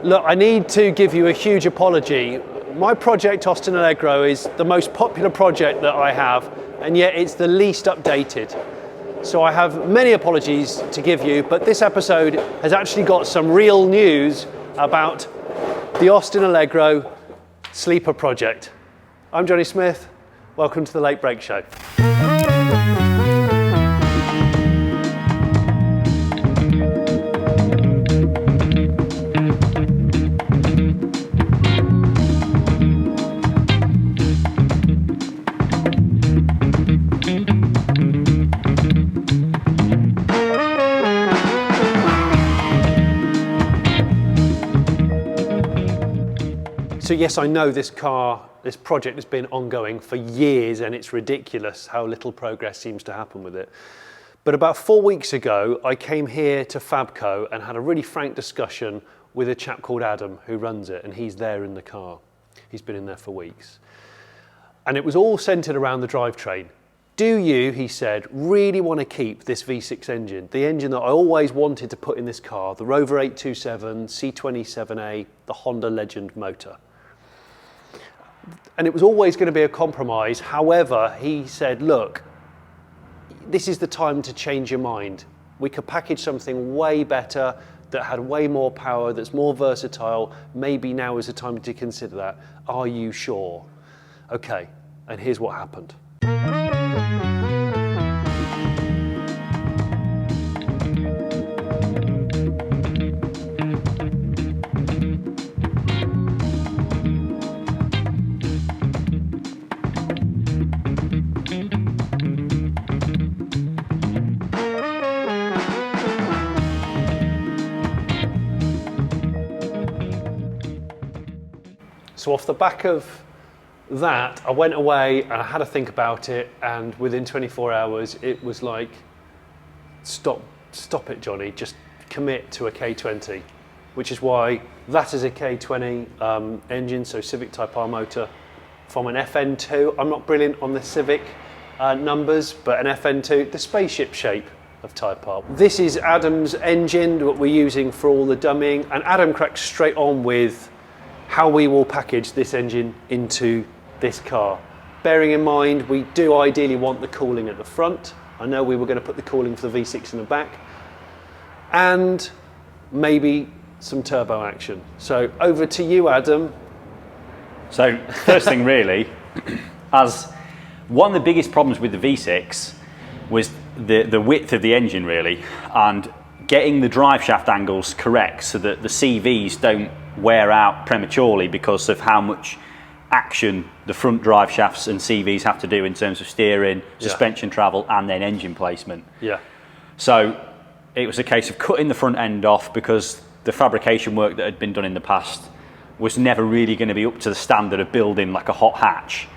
Look, I need to give you a huge apology. My project, Austin Allegro, is the most popular project that I have, and yet it's the least updated. So I have many apologies to give you, but this episode has actually got some real news about the Austin Allegro Sleeper project. I'm Jonny Smith. Welcome to the Late Break Show. So yes, I know this project has been ongoing for years, and it's ridiculous how little progress seems to happen with it. But about 4 weeks ago, I came here to FabCo and had a really frank discussion with a chap called Adam who runs it, and he's there in the car. He's been in there for weeks. And it was all centered around the drivetrain. Do you, he said, really want to keep this V6 engine, the engine that I always wanted to put in this car, the Rover 827, C27A, the Honda Legend motor? And it was always going to be a compromise. However, he said, look, this is the time to change your mind. We could package something way better, that had way more power, that's more versatile. Maybe now is the time to consider that. Are you sure? Okay, and here's what happened. So off the back of that, I went away and I had to think about it, and within 24 hours it was like, stop it, Jonny, just commit to a K20, which is why that is a K20 engine, so Civic Type R motor from an FN2. I'm not brilliant on the Civic numbers, but an FN2, the spaceship shape of Type R. This is Adam's engine that we're using for all the dummying, and Adam cracks straight on with how we will package this engine into this car. Bearing in mind, we do ideally want the cooling at the front. I know we were going to put the cooling for the V6 in the back, and maybe some turbo action. So over to you, Adam. So first thing really, as one of the biggest problems with the V6 was the width of the engine really, and getting the drive shaft angles correct so that the CVs don't wear out prematurely because of how much action the front drive shafts and CVs have to do in terms of steering, suspension travel, and then engine placement. Yeah. So it was a case of cutting the front end off because the fabrication work that had been done in the past was never really going to be up to the standard of building like a hot hatch,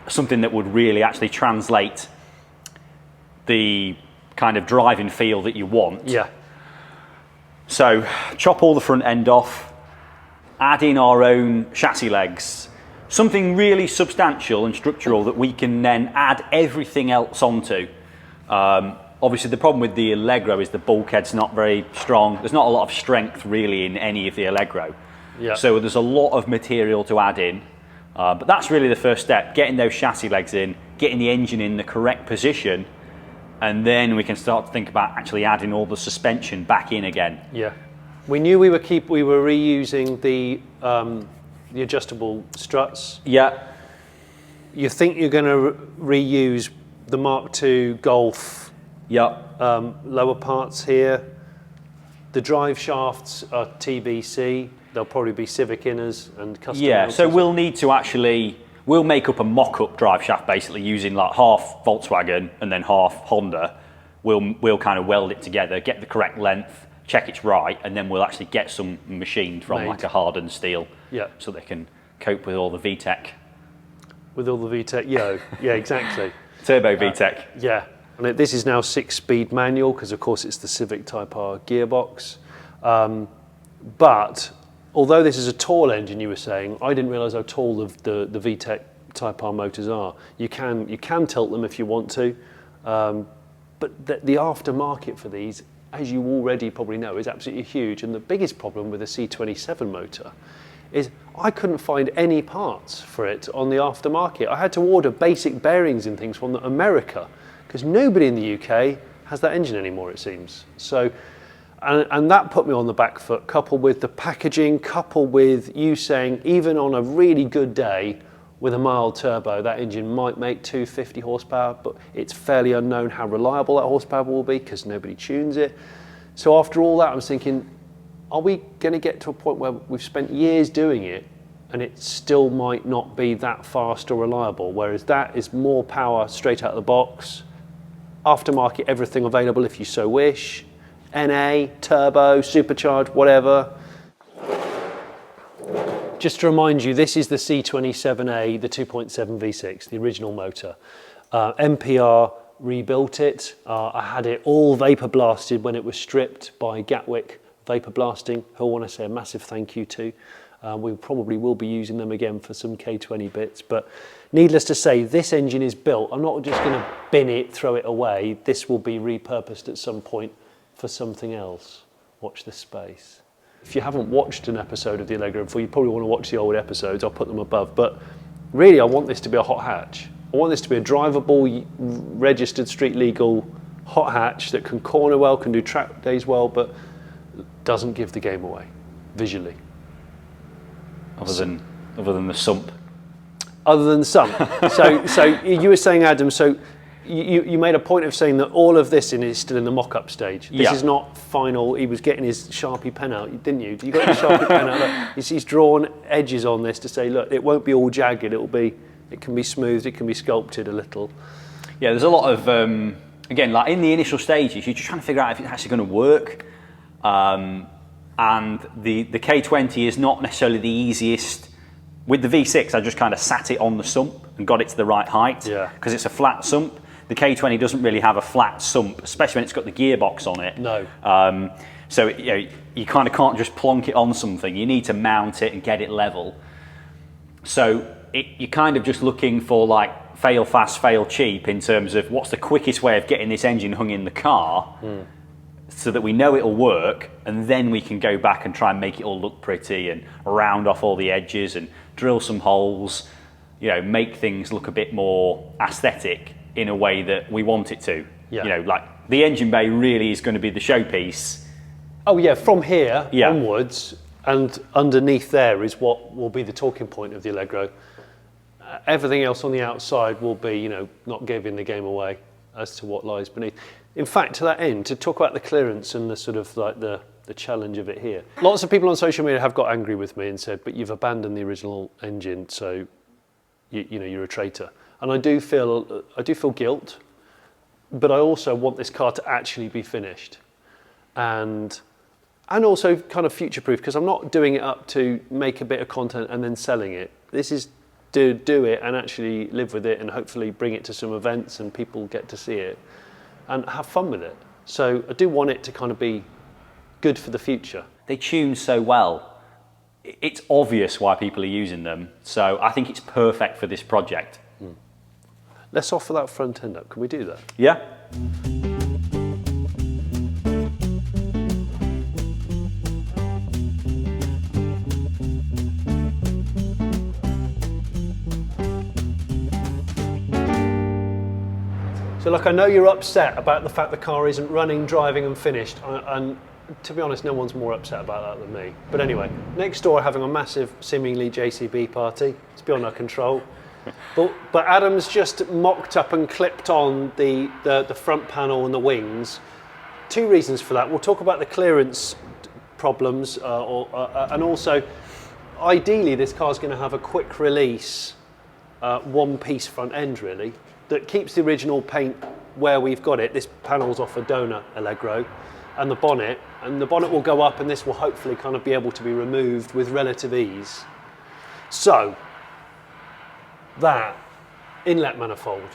something that would really actually translate the kind of driving feel that you want. Yeah. So chop all the front end off, add in our own chassis legs, something really substantial and structural that we can then add everything else onto. Obviously the problem with the Allegro is the bulkhead's not very strong. There's not a lot of strength really in any of the Allegro. Yeah. So there's a lot of material to add in. But that's really the first step, getting those chassis legs in, getting the engine in the correct position, and then we can start to think about actually adding all the suspension back in again. Yeah. We knew we were reusing the adjustable struts. Yeah. You think you're going to reuse the Mark II Golf lower parts here. The drive shafts are TBC. They'll probably be Civic inners and custom. Yeah, so we'll need to actually, we'll make up a mock-up drive shaft basically using like half Volkswagen and then half Honda. We'll kind of weld it together, get the correct length, check it's right, and then we'll actually get some machined from like a hardened steel, so they can cope with all the VTEC. With all the VTEC, yeah, exactly. Turbo VTEC. Yeah, and this is now 6-speed manual because of course it's the Civic Type R gearbox. But although this is a tall engine, you were saying, I didn't realise how tall the VTEC Type R motors are. You can tilt them if you want to, but the aftermarket for these as you already probably know, is absolutely huge. And the biggest problem with a C27 motor is I couldn't find any parts for it on the aftermarket. I had to order basic bearings and things from America because nobody in the UK has that engine anymore, it seems. So, and that put me on the back foot, coupled with the packaging, coupled with you saying even on a really good day with a mild turbo, that engine might make 250 horsepower, but it's fairly unknown how reliable that horsepower will be because nobody tunes it. So after all that, I was thinking, are we going to get to a point where we've spent years doing it and it still might not be that fast or reliable? Whereas that is more power straight out of the box, aftermarket, everything available if you so wish, NA, turbo, supercharged, whatever. Just to remind you, this is the C27A, the 2.7 V6, the original motor. MPR rebuilt it. I had it all vapor blasted when it was stripped by Gatwick Vapor Blasting, who I want to say a massive thank you to. We probably will be using them again for some K20 bits, but needless to say, this engine is built. I'm not just going to bin it, throw it away. This will be repurposed at some point for something else. Watch this space. If you haven't watched an episode of the Allegro before, you probably want to watch the old episodes. I'll put them above. But really, I want this to be a hot hatch. I want this to be a drivable, registered, street legal hot hatch that can corner well, can do track days well, but doesn't give the game away visually. Other than the sump. Other than the sump. So you were saying, Adam, so you made a point of saying that all of this is still in the mock-up stage. This is not final. He was getting his Sharpie pen out, didn't you? You got your Sharpie pen out. Look, he's drawn edges on this to say, look, it won't be all jagged. It can be smoothed. It can be sculpted a little. Yeah, there's a lot of again, like in the initial stages, you're just trying to figure out if it's actually going to work. And the K20 is not necessarily the easiest. With the V6, I just kind of sat it on the sump and got it to the right height because it's a flat sump. The K20 doesn't really have a flat sump, especially when it's got the gearbox on it. No. So you kind of can't just plonk it on something. You need to mount it and get it level. So you're kind of just looking for like fail fast, fail cheap in terms of what's the quickest way of getting this engine hung in the car so that we know it'll work, and then we can go back and try and make it all look pretty and round off all the edges and drill some holes, make things look a bit more aesthetic in a way that we want it to. Yeah. Like the engine bay really is going to be the showpiece. Oh yeah, from here onwards, and underneath there is what will be the talking point of the Allegro. Everything else on the outside will be, not giving the game away as to what lies beneath. In fact, to that end, to talk about the clearance and the sort of like the challenge of it here. Lots of people on social media have got angry with me and said, but you've abandoned the original engine, so you're a traitor. And I do feel guilt, but I also want this car to actually be finished. And also kind of future-proof, because I'm not doing it up to make a bit of content and then selling it. This is to do it and actually live with it and hopefully bring it to some events and people get to see it and have fun with it. So I do want it to kind of be good for the future. They tune so well. It's obvious why people are using them. So I think it's perfect for this project. Let's offer that front end up. Can we do that? Yeah. So look, I know you're upset about the fact the car isn't running, driving and finished. And to be honest, no one's more upset about that than me. But anyway, next door having a massive, seemingly JCB party. It's beyond our control. But Adam's just mocked up and clipped on the front panel and the wings. Two reasons for that. We'll talk about the clearance problems and also, ideally, this car's going to have a quick release, one-piece front end, really, that keeps the original paint where we've got it. This panel's off a donor Allegro, and the bonnet will go up, and this will hopefully kind of be able to be removed with relative ease. So, that inlet manifold.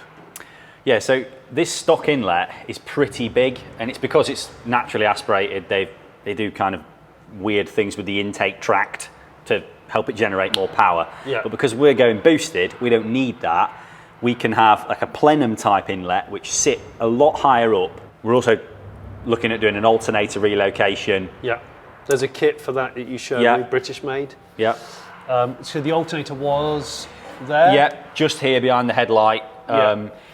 Yeah, so this stock inlet is pretty big, and it's because it's naturally aspirated. They do kind of weird things with the intake tract to help it generate more power. Yeah. But because we're going boosted, we don't need that. We can have like a plenum type inlet which sit a lot higher up. We're also looking at doing an alternator relocation. Yeah. There's a kit for that you showed me, British made. Yeah. So the alternator was there? Yeah, just here behind the headlight.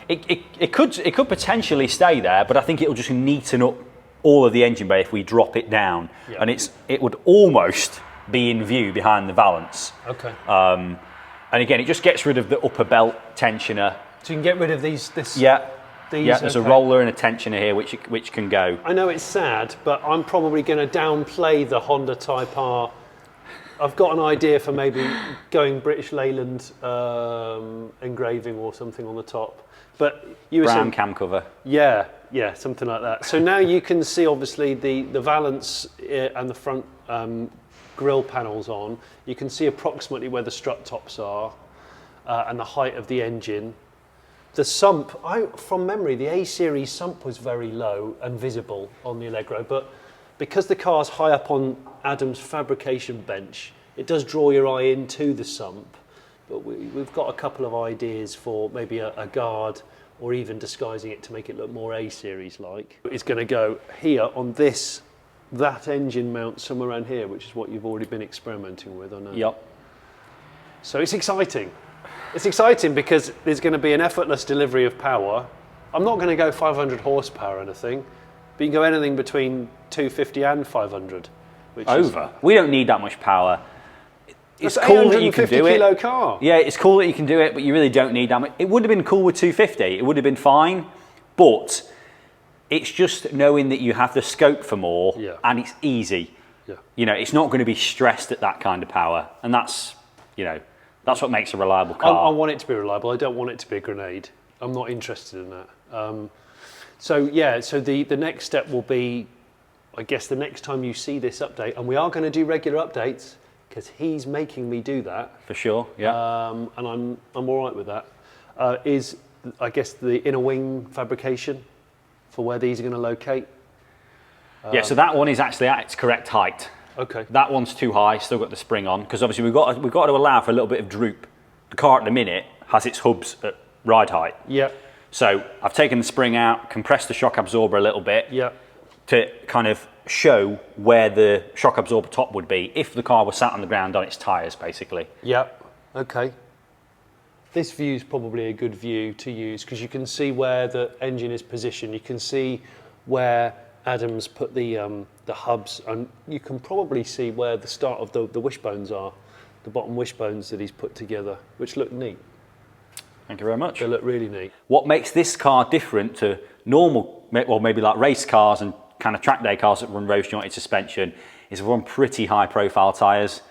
It could potentially stay there, but I think it'll just neaten up all of the engine bay if we drop it down. Yeah. And it would almost be in view behind the valance. Okay. And again, it just gets rid of the upper belt tensioner. So you can get rid of these. There's a roller and a tensioner here which can go. I know it's sad, but I'm probably going to downplay the Honda Type R. I've got an idea for maybe going British Leyland engraving or something on the top. But you were Brown saying, cam cover. Yeah, something like that. So now you can see obviously the valance and the front grille panels on. You can see approximately where the strut tops are and the height of the engine. The sump, from memory, the A-Series sump was very low and visible on the Allegro, but because the car's high up on Adam's fabrication bench, it does draw your eye into the sump. But we've got a couple of ideas for maybe a guard or even disguising it to make it look more A-Series like. It's going to go here on that engine mount somewhere around here, which is what you've already been experimenting with, I know. Yep. So it's exciting. It's exciting because there's going to be an effortless delivery of power. I'm not going to go 500 horsepower or anything, but you can go anything between 250 and 500. We don't need that much power. It's That's cool that you can do it. kilo car. Yeah, it's cool that you can do it, but you really don't need that much. It would have been cool with 250. It would have been fine, but it's just knowing that you have the scope for more and it's easy. Yeah. You know, it's not going to be stressed at that kind of power, and that's what makes a reliable car. I want it to be reliable. I don't want it to be a grenade. I'm not interested in that. So the next step will be, I guess, the next time you see this update, and we are going to do regular updates because he's making me do that. For sure, yeah. And I'm all right with that. Is, I guess, the inner wing fabrication for where these are going to locate. Yeah, so that one is actually at its correct height. Okay. That one's too high, still got the spring on, because obviously we've got to allow for a little bit of droop. The car at the minute has its hubs at ride height. Yeah. So I've taken the spring out, compressed the shock absorber a little bit to kind of show where the shock absorber top would be if the car was sat on the ground on its tyres, basically. Yeah, okay. This view is probably a good view to use because you can see where the engine is positioned. You can see where Adam's put the hubs, and you can probably see where the start of the wishbones are, the bottom wishbones that he's put together, which look neat. Thank you very much. They look really neat. What makes this car different to normal, well, maybe like race cars and kind of track day cars that run rose jointed suspension, is we run pretty high profile tyres,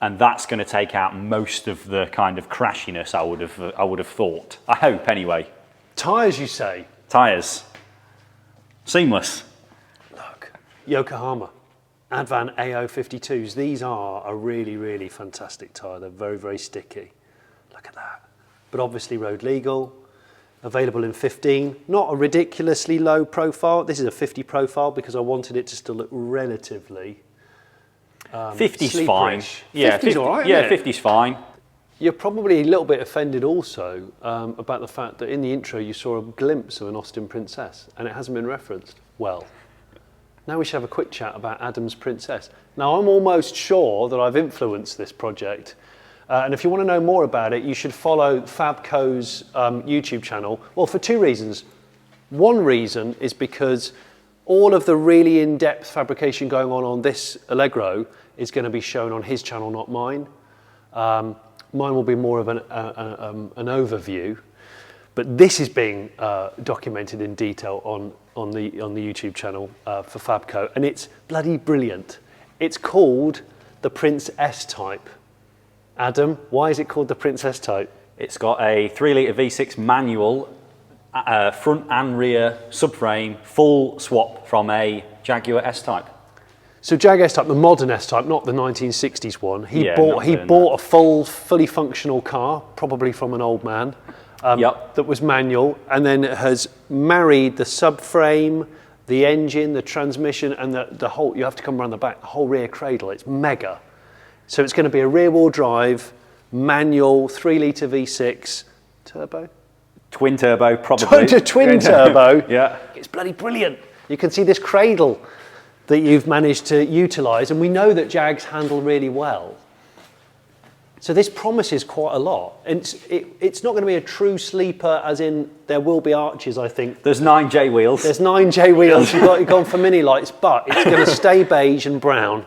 and that's going to take out most of the kind of crashiness I would have thought. I hope anyway. Tyres, you say? Tyres. Seamless. Look, Yokohama, Advan AO52s. These are a really, really fantastic tyre. They're very, very sticky. Look at that. But obviously road legal. Available in 15. Not a ridiculously low profile. This is a 50 profile because I wanted it to still look relatively 50's fine. Yeah, 50's all right, yeah, isn't it? 50's fine. You're probably a little bit offended also about the fact that in the intro you saw a glimpse of an Austin Princess and it hasn't been referenced. Well, now we should have a quick chat about Adam's Princess. Now I'm almost sure that I've influenced this project, and if you want to know more about it, you should follow FabCo's YouTube channel. Well, for two reasons. One reason is because all of the really in-depth fabrication going on this Allegro is going to be shown on his channel, not mine. Mine will be more of an overview, but this is being documented in detail on the YouTube channel for FabCo, and it's bloody brilliant. It's called the Prince S Type. Adam, why is it called the Prince S Type? It's got a 3-litre V6 manual, front and rear subframe, full swap from a Jaguar S Type. So Jag S Type, the modern S Type, not the 1960s one. He Yeah, bought a fully functional car, probably from an old man, that was manual, and then has married the subframe, the engine, the transmission, and the whole. You have to come around the back, the whole rear cradle. It's mega. So it's going to be a rear-wheel drive, manual, 3-litre V6, turbo. Twin turbo, probably. Twin turbo. Yeah. It's bloody brilliant. You can see this cradle that you've managed to utilise, and we know that Jags handle really well. So this promises quite a lot. And it's not going to be a true sleeper, as in there will be arches, I think. There's 9J wheels. There's 9J wheels. You've gone for mini lights, but it's going to stay beige and brown.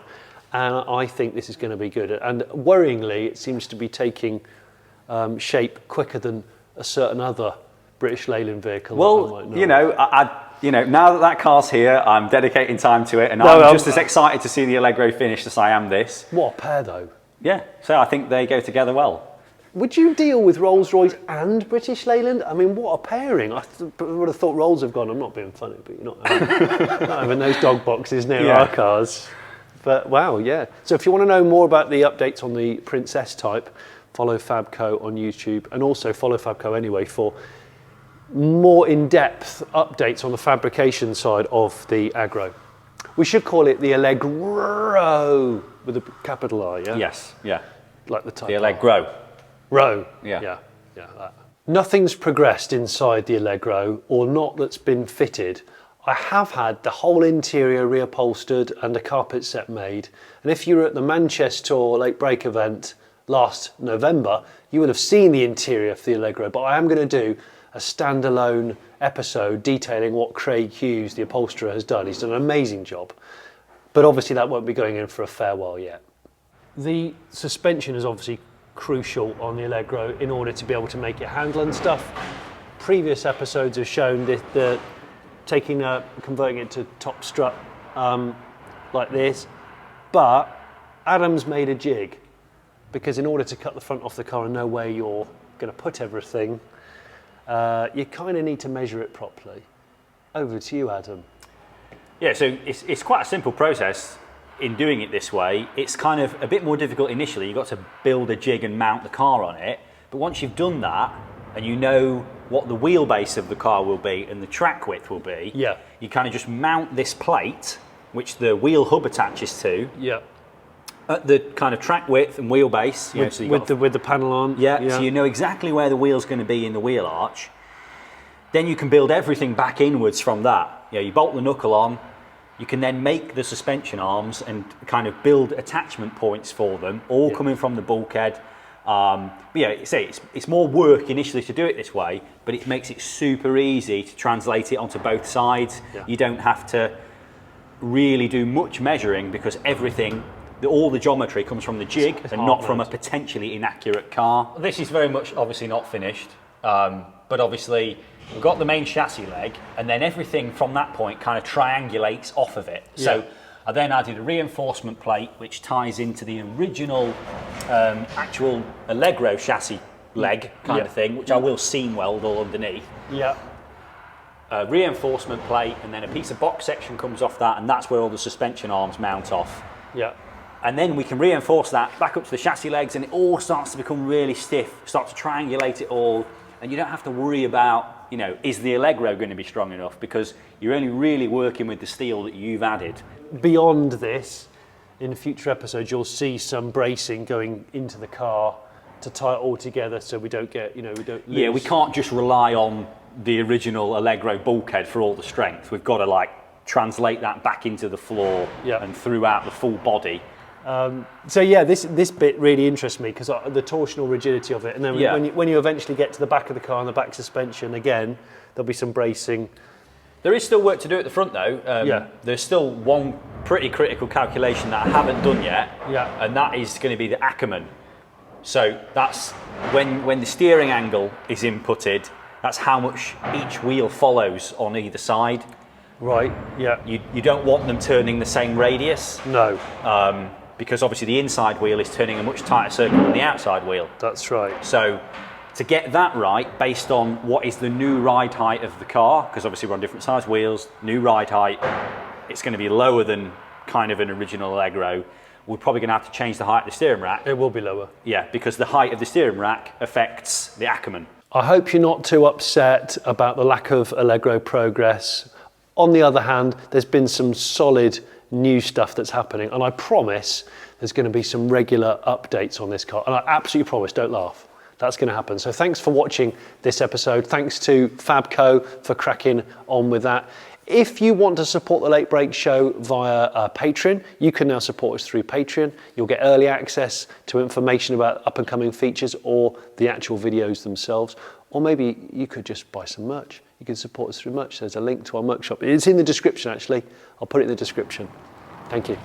And I think this is going to be good. And worryingly, it seems to be taking shape quicker than a certain other British Leyland vehicle. Well, you know, now that car's here, I'm dedicating time to it, and I'm just as excited to see the Allegro finish as I am this. What a pair, though. Yeah, so I think they go together well. Would you deal with Rolls-Royce and British Leyland? I mean, what a pairing. I would have thought Rolls have gone, I'm not being funny, but you're not having those dog boxes near our cars. But wow, yeah. So if you want to know more about the updates on the Princess type, follow FabCo on YouTube, and also follow FabCo anyway for more in-depth updates on the fabrication side of the Agro. We should call it the Allegro with a capital R, yeah? Yes, yeah. Like the type. The Allegro. Row. Yeah. That. Nothing's progressed inside the Allegro, or not that's been fitted. I have had the whole interior reupholstered and a carpet set made. And if you were at the Manchester Lake Break event last November, you would have seen the interior for the Allegro. But I am going to do a standalone episode detailing what Craig Hughes, the upholsterer, has done. He's done an amazing job. But obviously that won't be going in for a fair while yet. The suspension is obviously crucial on the Allegro in order to be able to make it handle and stuff. Previous episodes have shown the converting it to top strut like this, but Adam's made a jig, because in order to cut the front off the car and know where you're going to put everything, you kind of need to measure it properly. Over to you, Adam. Yeah, so it's quite a simple process in doing it this way. It's kind of a bit more difficult initially. You've got to build a jig and mount the car on it. But once you've done that, and you know what the wheelbase of the car will be and the track width will be, you kind of just mount this plate, which the wheel hub attaches to, at the kind of track width and wheelbase. With the panel on. So you know exactly where the wheel's going to be in the wheel arch. Then you can build everything back inwards from that. You bolt the knuckle on. You can then make the suspension arms and kind of build attachment points for them, all coming from the bulkhead. But yeah, it's more work initially to do it this way, but it makes it super easy to translate it onto both sides. You don't have to really do much measuring, because everything, all the geometry comes from the jig and not from a potentially inaccurate car. This is very much obviously not finished, but obviously we've got the main chassis leg, and then everything from that point kind of triangulates off of it. So I then added a reinforcement plate which ties into the original actual Allegro chassis leg kind of thing, which I will seam weld all underneath. A reinforcement plate, and then a piece of box section comes off that, and that's where all the suspension arms mount off. And then we can reinforce that back up to the chassis legs, and it all starts to become really stiff, start to triangulate it all, and you don't have to worry about, is the Allegro going to be strong enough, because you're only really working with the steel that you've added. Beyond this, in future episodes, you'll see some bracing going into the car to tie it all together, so we don't get, we don't lose. Yeah, we can't just rely on the original Allegro bulkhead for all the strength. We've got to translate that back into the floor and throughout the full body. So yeah, this bit really interests me, because the torsional rigidity of it, and then when you eventually get to the back of the car and the back suspension, again, there'll be some bracing. There is still work to do at the front though. There's still one pretty critical calculation that I haven't done yet, and that is going to be the ackermann. So that's when the steering angle is inputted, that's how much each wheel follows on either side. Right, You don't want them turning the same radius. No. Because obviously the inside wheel is turning a much tighter circle than the outside wheel. That's right. So to get that right, based on what is the new ride height of the car, because obviously we're on different size wheels, new ride height, it's going to be lower than kind of an original Allegro. We're probably going to have to change the height of the steering rack. It will be lower. Yeah, because the height of the steering rack affects the ackermann. I hope you're not too upset about the lack of Allegro progress. On the other hand, there's been some solid new stuff that's happening, and I promise there's going to be some regular updates on this car, and I absolutely promise, don't laugh, that's going to happen. So thanks for watching this episode. Thanks to FabCo for cracking on with that. If you want to support the Late Break Show via Patreon, you can now support us through Patreon. You'll get early access to information about up and coming features or the actual videos themselves. Or maybe you could just buy some merch. You can support us through merch. There's a link to our merch shop. It's in the description, actually. I'll put it in the description. Thank you.